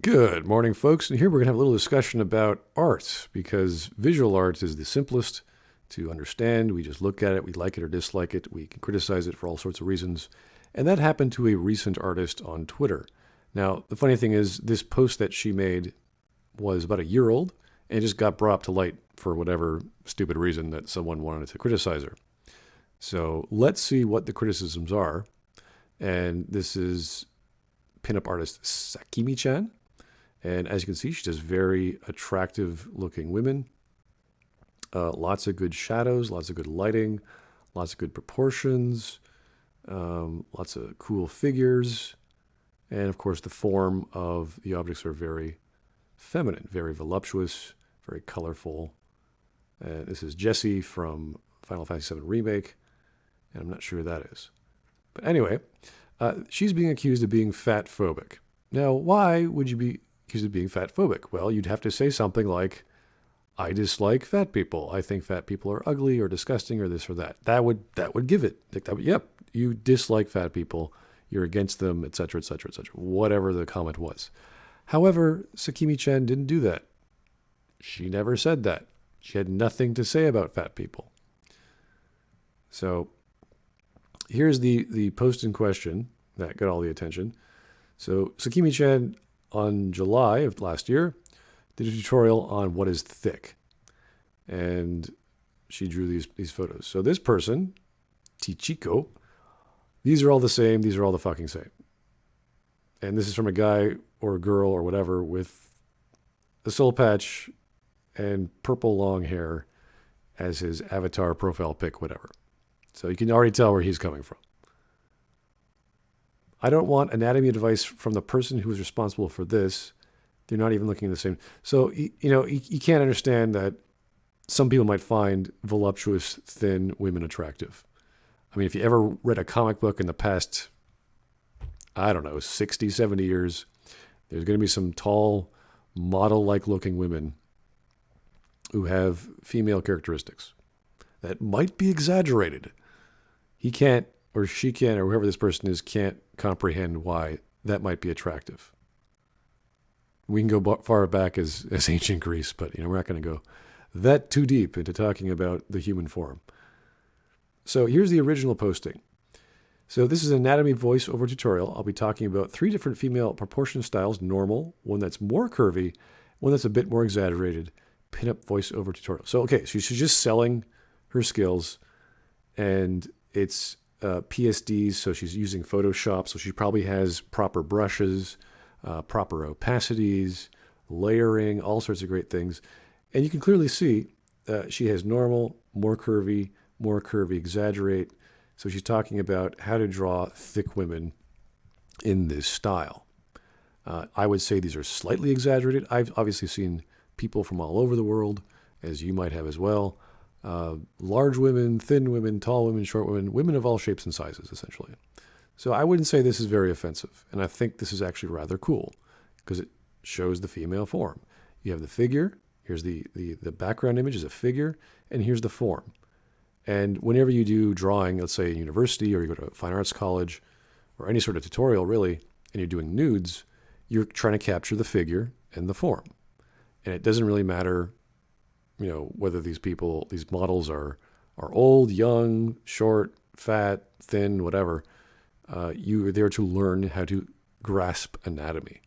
Good morning, folks. And here we're going to have a little discussion about art because visual art is the simplest to understand. We just look at it, we like it or dislike it, we can criticize it for all sorts of reasons. And that happened to a recent artist on Twitter. Now, the funny thing is, this post that she made was about a year old and it just got brought up to light for whatever stupid reason that someone wanted to criticize her. So let's see what the criticisms are. And this is Pinup Artist Sakimichan. And as you can see, she does very attractive looking women. Lots of good shadows, lots of good lighting, lots of good proportions, lots of cool figures. And of course, the form of the objects are very feminine, very voluptuous, very colorful. This is Jessie from Final Fantasy VII Remake, and I'm not sure who that is. But anyway, she's being accused of being fatphobic. Now, why would you be accused of being fatphobic? Well, you'd have to say something like, I dislike fat people. I think fat people are ugly or disgusting or this or that. That would give it. Yep, you dislike fat people. You're against them, etc., etc., etc. Whatever the comment was. However, Sakimichan didn't do that. She never said that. She had nothing to say about fat people. So here's the post in question that got all the attention. So Sakimichan, on July of last year, did a tutorial on what is thick. And she drew these photos. So this person, Tichiko, these are all the same. These are all the fucking same. And this is from a guy or a girl or whatever with a soul patch and purple long hair as his avatar profile pic, whatever. So you can already tell where he's coming from. I don't want anatomy advice from the person who is responsible for this. They're not even looking at the same. So, you can't understand that some people might find voluptuous, thin women attractive. I mean, if you ever read a comic book in the past, I don't know, 60, 70 years, there's going to be some tall, model-like looking women who have female characteristics that might be exaggerated. He can't, or she can't, or whoever this person is, can't comprehend why that might be attractive. We can go far back as ancient Greece, but we're not going to go that too deep into talking about the human form. So here's the original posting. So this is an anatomy voiceover tutorial. I'll be talking about 3 different female proportion styles: normal, one that's more curvy, one that's a bit more exaggerated, pinup voiceover tutorial. So she's just selling her skills, and it's PSDs, so she's using Photoshop, so she probably has proper brushes, proper opacities, layering, all sorts of great things. And you can clearly see she has normal, more curvy, exaggerate. So she's talking about how to draw thick women in this style. I would say these are slightly exaggerated. I've obviously seen people from all over the world, as you might have as well. Large women, thin women, tall women, short women, women of all shapes and sizes, essentially. So I wouldn't say this is very offensive. And I think this is actually rather cool because it shows the female form. You have the figure. Here's the background image is a figure. And here's the form. And whenever you do drawing, let's say in university or you go to a fine arts college or any sort of tutorial, really, and you're doing nudes, you're trying to capture the figure and the form. And it doesn't really matter, whether these models are old, young, short, fat, thin, whatever. You are there to learn how to grasp anatomy.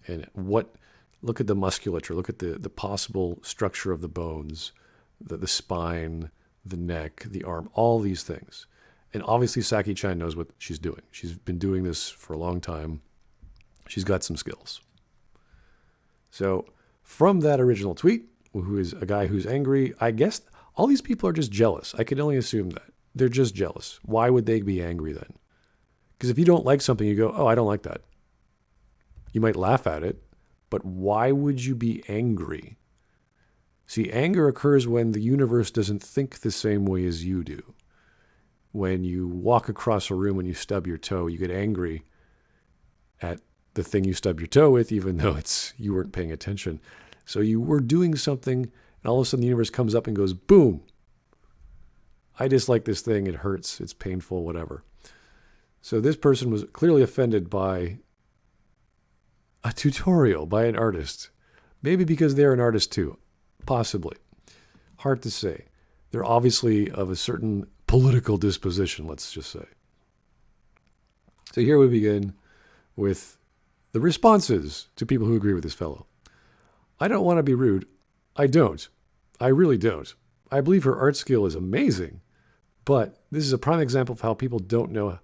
And look at the musculature, look at the possible structure of the bones, the spine, the neck, the arm, all these things. And obviously Saki-chan knows what she's doing. She's been doing this for a long time. She's got some skills. So from that original tweet, who is a guy who's angry, I guess all these people are just jealous. I can only assume that. They're just jealous. Why would they be angry then? Because if you don't like something, you go, oh, I don't like that. You might laugh at it, but why would you be angry? See, anger occurs when the universe doesn't think the same way as you do. When you walk across a room and you stub your toe, you get angry at the thing you stubbed your toe with, even though you weren't paying attention. So you were doing something, and all of a sudden the universe comes up and goes, boom. I dislike this thing. It hurts. It's painful, whatever. So this person was clearly offended by A tutorial by an artist. Maybe because they're an artist too. Possibly. Hard to say. They're obviously of a certain political disposition, let's just say. So here we begin with the responses to people who agree with this fellow. I don't want to be rude. I don't. I really don't. I believe her art skill is amazing, but this is a prime example of how people don't know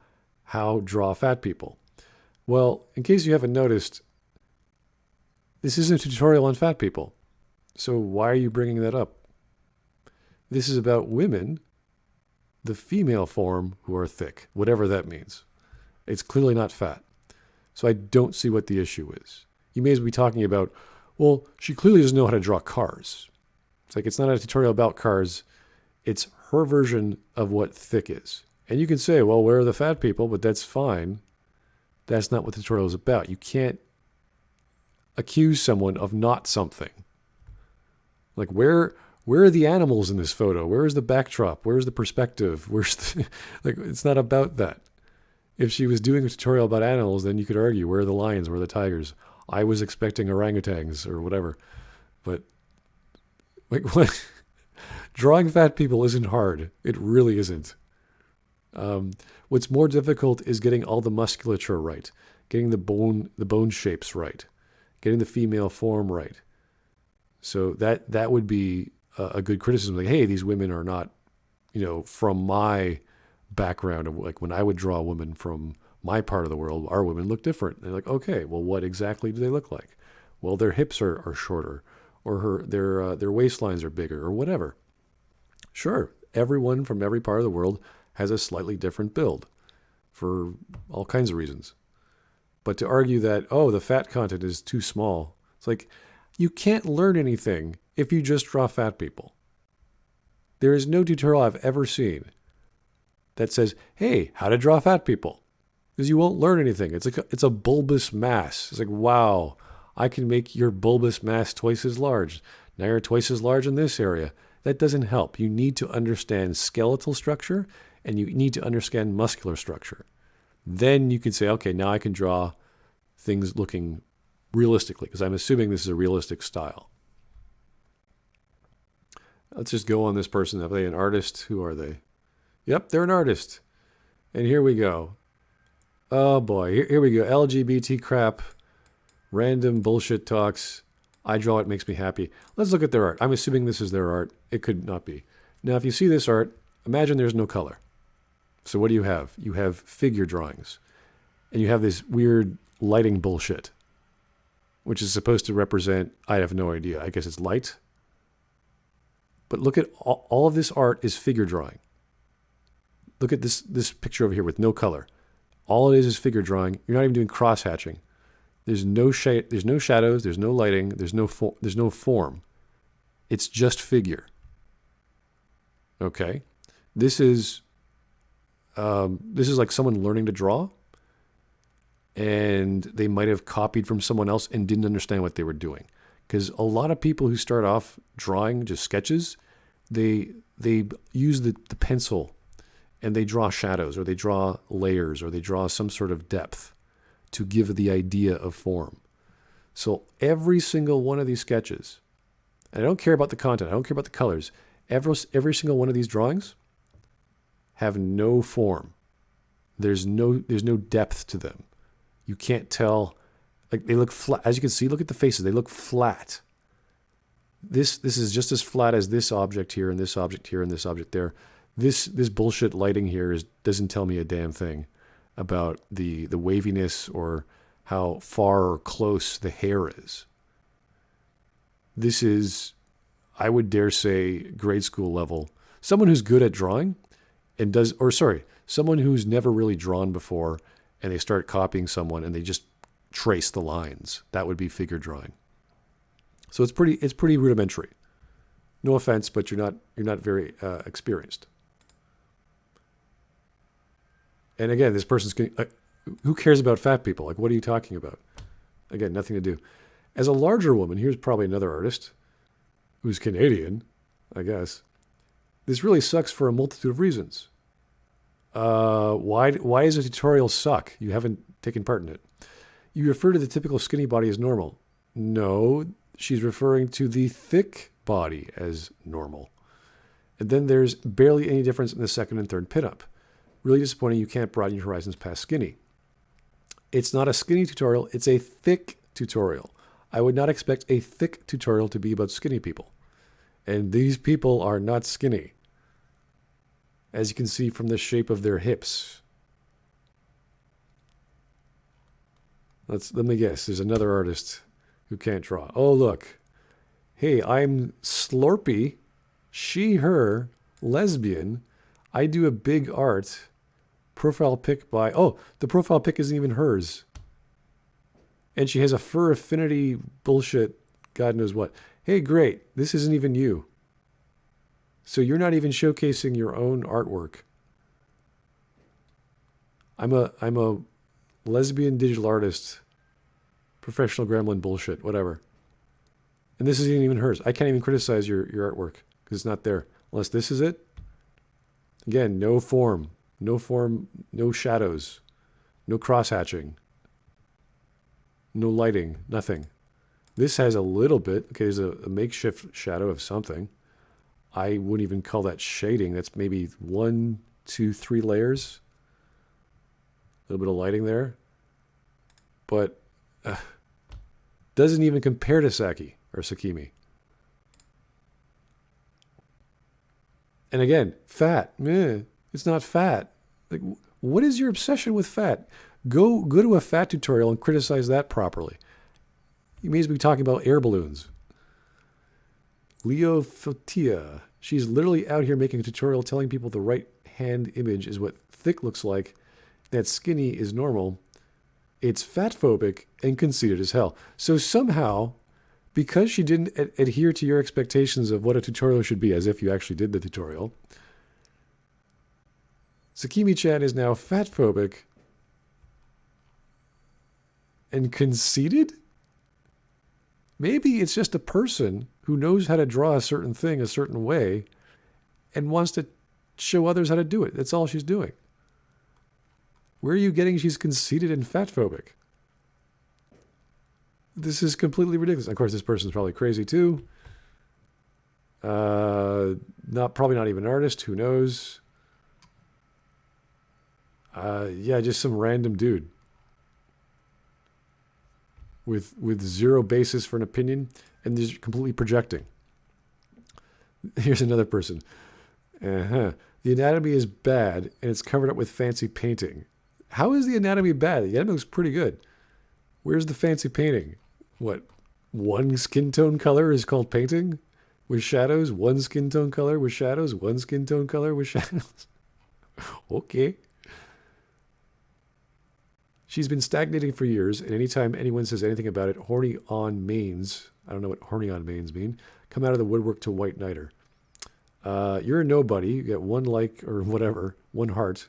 how to draw fat people. Well, in case you haven't noticed, this isn't a tutorial on fat people. So why are you bringing that up? This is about women, the female form, who are thick, whatever that means. It's clearly not fat. So I don't see what the issue is. You may as well be talking about, well, she clearly doesn't know how to draw cars. It's like, it's not a tutorial about cars. It's her version of what thick is. And you can say, well, where are the fat people? But that's fine. That's not what the tutorial is about. You can't accuse someone of not something. Like, where are the animals in this photo? Where is the backdrop? Where's the perspective? Like, it's not about that. If she was doing a tutorial about animals, then you could argue, where are the lions? Where are the tigers? I was expecting orangutans or whatever. But, like, what? Drawing fat people isn't hard. It really isn't. What's more difficult is getting all the musculature right, getting the bone shapes right, getting the female form right. So that would be a good criticism. Like, hey, these women are not, from my background of, like, when I would draw a woman from my part of the world, our women look different. And they're like, okay, well, what exactly do they look like? Well, their hips are shorter, or their waistlines are bigger, or whatever. Sure, everyone from every part of the world has a slightly different build for all kinds of reasons. But to argue that, oh, the fat content is too small, it's like, you can't learn anything if you just draw fat people. There is no tutorial I've ever seen that says, hey, how to draw fat people. Because you won't learn anything. It's a bulbous mass. It's like, wow, I can make your bulbous mass twice as large. Now you're twice as large in this area. That doesn't help. You need to understand skeletal structure, and you need to understand muscular structure. Then you can say, okay, now I can draw things looking realistically, because I'm assuming this is a realistic style. Let's just go on this person. Are they an artist? Who are they? Yep, they're an artist. And here we go. Oh boy, here we go. LGBT crap, random bullshit talks. I draw it makes me happy. Let's look at their art. I'm assuming this is their art. It could not be. Now, if you see this art, imagine there's no color. So what do you have? You have figure drawings. And you have this weird lighting bullshit, which is supposed to represent, I have no idea. I guess it's light. But look at all of this art is figure drawing. Look at this picture over here with no color. All it is figure drawing. You're not even doing cross hatching. There's no shade. There's no shadows. There's no lighting. There's no form. It's just figure. Okay, this is like someone learning to draw, and they might have copied from someone else and didn't understand what they were doing. Because a lot of people who start off drawing just sketches, they use the pencil, and they draw shadows, or they draw layers, or they draw some sort of depth to give the idea of form. So every single one of these sketches, and I don't care about the content, I don't care about the colors, every single one of these drawings have no form. There's no depth to them. You can't tell, like, they look flat. As you can see, look at the faces, they look flat. This is just as flat as this object here, and this object here, and this object there. This bullshit lighting here doesn't tell me a damn thing about the waviness or how far or close the hair is. This is, I would dare say, grade school level. Someone who's good at drawing and someone who's never really drawn before, and they start copying someone and they just trace the lines. That would be figure drawing. So it's pretty rudimentary. No offense, but you're not very experienced. And again, this person's who cares about fat people? Like, what are you talking about? Again, nothing to do. As a larger woman, here's probably another artist who's Canadian, I guess. This really sucks for a multitude of reasons. Why does a tutorial suck? You haven't taken part in it. You refer to the typical skinny body as normal. No, she's referring to the thick body as normal. And then there's barely any difference in the second and third pinup. Really disappointing you can't broaden your horizons past skinny. It's not a skinny tutorial, it's a thick tutorial. I would not expect a thick tutorial to be about skinny people. And these people are not skinny, as you can see from the shape of their hips. Let me guess, there's another artist who can't draw. Oh, look. Hey, I'm Slurpy, she, her, lesbian. I do a big art. Profile pic by... Oh, the profile pic isn't even hers. And she has a fur affinity bullshit, God knows what. Hey, great. This isn't even you. So you're not even showcasing your own artwork. I'm a lesbian digital artist, professional gremlin bullshit, whatever. And this isn't even hers. I can't even criticize your artwork because it's not there. Unless this is it. Again, no form, no shadows, no cross-hatching, no lighting, nothing. This has a little bit. Okay, there's a makeshift shadow of something. I wouldn't even call that shading. That's maybe 1, 2, 3 layers. A little bit of lighting there. But doesn't even compare to Saki or Sakimi. And again, fat. It's not fat. Like, what is your obsession with fat? Go to a fat tutorial and criticize that properly. You may as well be talking about air balloons. Leo Fotia. She's literally out here making a tutorial telling people the right hand image is what thick looks like, that skinny is normal. It's fatphobic and conceited as hell. So somehow, because she didn't adhere to your expectations of what a tutorial should be, as if you actually did the tutorial, Sakimichan is now fatphobic and conceited? Maybe it's just a person who knows how to draw a certain thing a certain way and wants to show others how to do it. That's all she's doing. Where are you getting she's conceited and fatphobic? This is completely ridiculous. Of course, this person's probably crazy too. Probably not even an artist. Who knows? Yeah, just some random dude with zero basis for an opinion and just completely projecting. Here's another person. The anatomy is bad and it's covered up with fancy painting. How is the anatomy bad? The anatomy looks pretty good. Where's the fancy painting? What? One skin tone color is called painting? With shadows? One skin tone color with shadows? One skin tone color with shadows? Okay. She's been stagnating for years, and anytime anyone says anything about it, horny on mains, I don't know what horny on mains mean, come out of the woodwork to white knight her. You're a nobody. You get one like or whatever, one heart.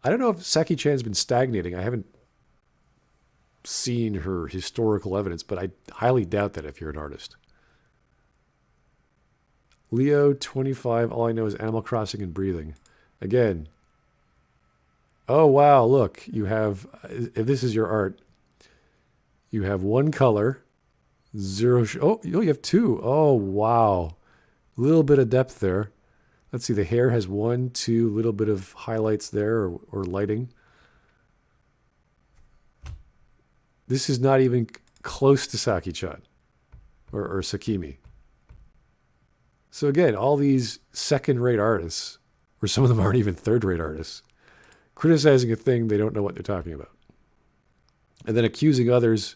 I don't know if Saki-chan's been stagnating. I haven't seen her historical evidence, but I highly doubt that if you're an artist. Leo, 25, all I know is Animal Crossing and breathing. Again, oh, wow, look, you have, if this is your art, you have one color, zero, you have two. Oh, wow. A little bit of depth there. Let's see, the hair has 1, 2, little bit of highlights there or lighting. This is not even close to Saki-chan or Sakimi. So again, all these second-rate artists, or some of them aren't even third-rate artists, criticizing a thing they don't know what they're talking about. And then accusing others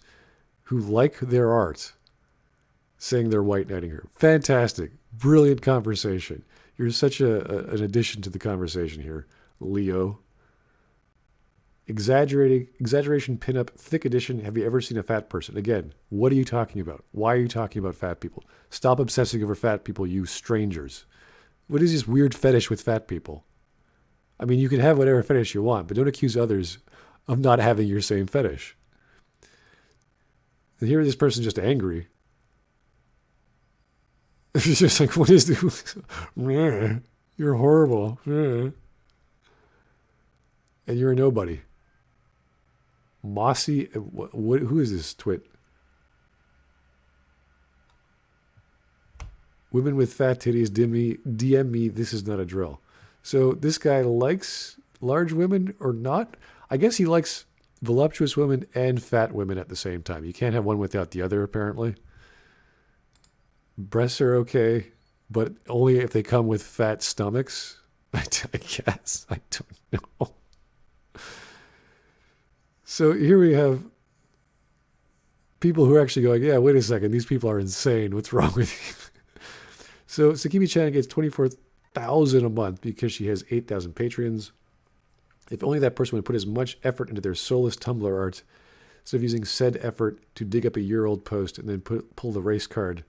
who like their art, saying they're white knighting her. Fantastic. Brilliant conversation. You're such an addition to the conversation here, Leo. Exaggeration pinup, thick edition. Have you ever seen a fat person? Again, what are you talking about? Why are you talking about fat people? Stop obsessing over fat people, you strangers. What is this weird fetish with fat people? I mean, you can have whatever fetish you want, but don't accuse others of not having your same fetish. And here this person's just angry. It's just like, what is this? You're horrible. And you're a nobody. Mossy, who is this twit? Women with fat titties, DM me, this is not a drill. So this guy likes large women or not? I guess he likes voluptuous women and fat women at the same time. You can't have one without the other, apparently. Breasts are okay, but only if they come with fat stomachs. I guess. I don't know. So here we have people who are actually going, yeah, wait a second, these people are insane. What's wrong with you? So Sakimichan gets $24,000 a month because she has 8,000 patrons. If only that person would put as much effort into their soulless Tumblr art instead of using said effort to dig up a year-old post and then pull the race card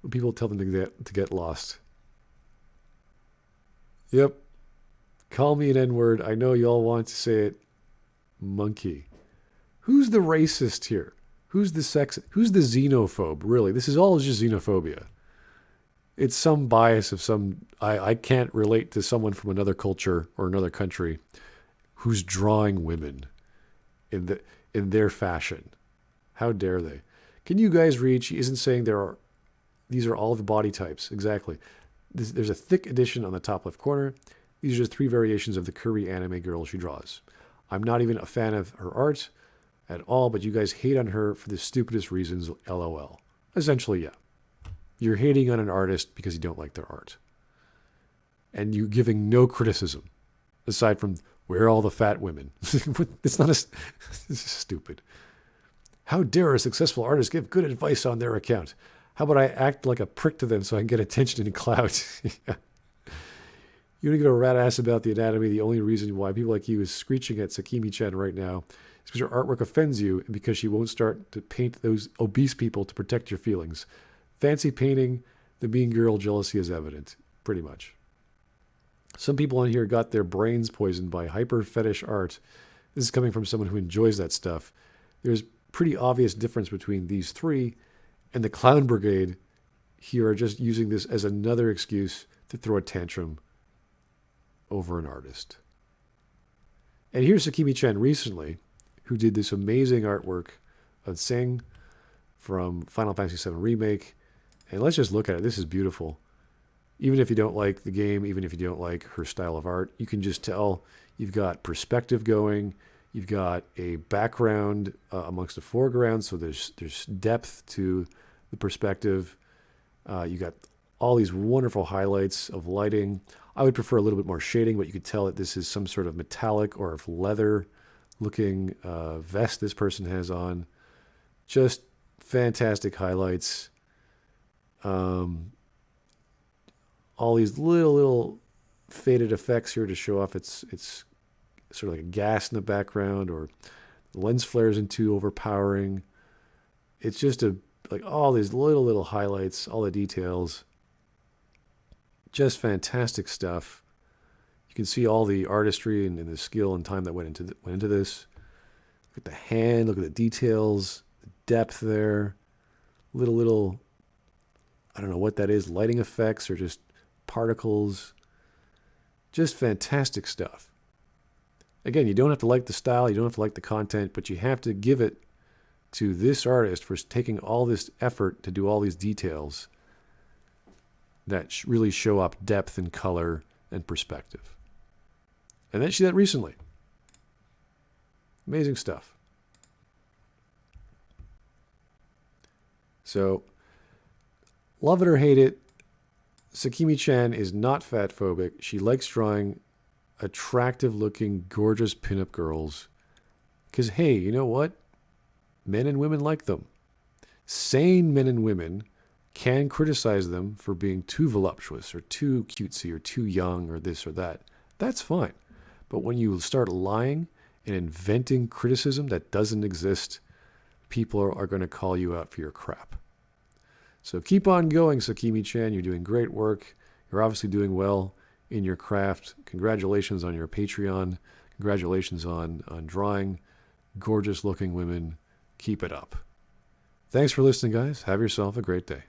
when people tell them to get lost. Yep. Call me an N-word. I know you all want to say it. Monkey. Who's the racist here? Who's the who's the xenophobe? Really, this is all just xenophobia. It's some bias of some. I can't relate to someone from another culture or another country who's drawing women in their fashion. How dare they? Can you guys read? She isn't saying these are all the body types. Exactly. There's a thick edition on the top left corner. These are just 3 variations of the curvy anime girl she draws. I'm not even a fan of her art at all, but you guys hate on her for the stupidest reasons, LOL. Essentially, yeah. You're hating on an artist because you don't like their art. And you're giving no criticism, aside from, where are all the fat women? It's not this is stupid. How dare a successful artist give good advice on their account? How about I act like a prick to them so I can get attention and clout? Yeah. You want to give a rat ass about the anatomy. The only reason why people like you is screeching at Sakimichan right now is because her artwork offends you and because she won't start to paint those obese people to protect your feelings. Fancy painting, the mean girl jealousy is evident, pretty much. Some people on here got their brains poisoned by hyper fetish art. This is coming from someone who enjoys that stuff. There's pretty obvious difference between these 3, and the clown brigade here are just using this as another excuse to throw a tantrum over an artist. And here's Sakimichan recently, who did this amazing artwork of Sing from Final Fantasy VII Remake. And let's just look at it. This is beautiful. Even if you don't like the game, even if you don't like her style of art, you can just tell you've got perspective going. You've got a background amongst the foreground, so there's depth to the perspective. You got all these wonderful highlights of lighting. I would prefer a little bit more shading, but you could tell that this is some sort of metallic or leather-looking vest this person has on. Just fantastic highlights. All these little faded effects here to show off it's sort of like a gas in the background, or the lens flares in too overpowering. It's just like all these little highlights, all the details. Just fantastic stuff. You can see all the artistry and the skill and time that went into this. Look at the hand, look at the details, the depth there. Little, I don't know what that is, lighting effects or just particles. Just fantastic stuff. Again, you don't have to like the style, you don't have to like the content, but you have to give it to this artist for taking all this effort to do all these details that really show up depth and color and perspective. And then she did that recently. Amazing stuff. So, love it or hate it, Sakimichan is not fatphobic. She likes drawing attractive-looking, gorgeous pinup girls. Because, hey, you know what? Men and women like them. Sane men and women can criticize them for being too voluptuous or too cutesy or too young or this or that. That's fine. But when you start lying and inventing criticism that doesn't exist, people are going to call you out for your crap. So keep on going, Sakimichan. You're doing great work. You're obviously doing well in your craft. Congratulations on your Patreon. Congratulations on drawing gorgeous looking women. Keep it up. Thanks for listening, guys. Have yourself a great day.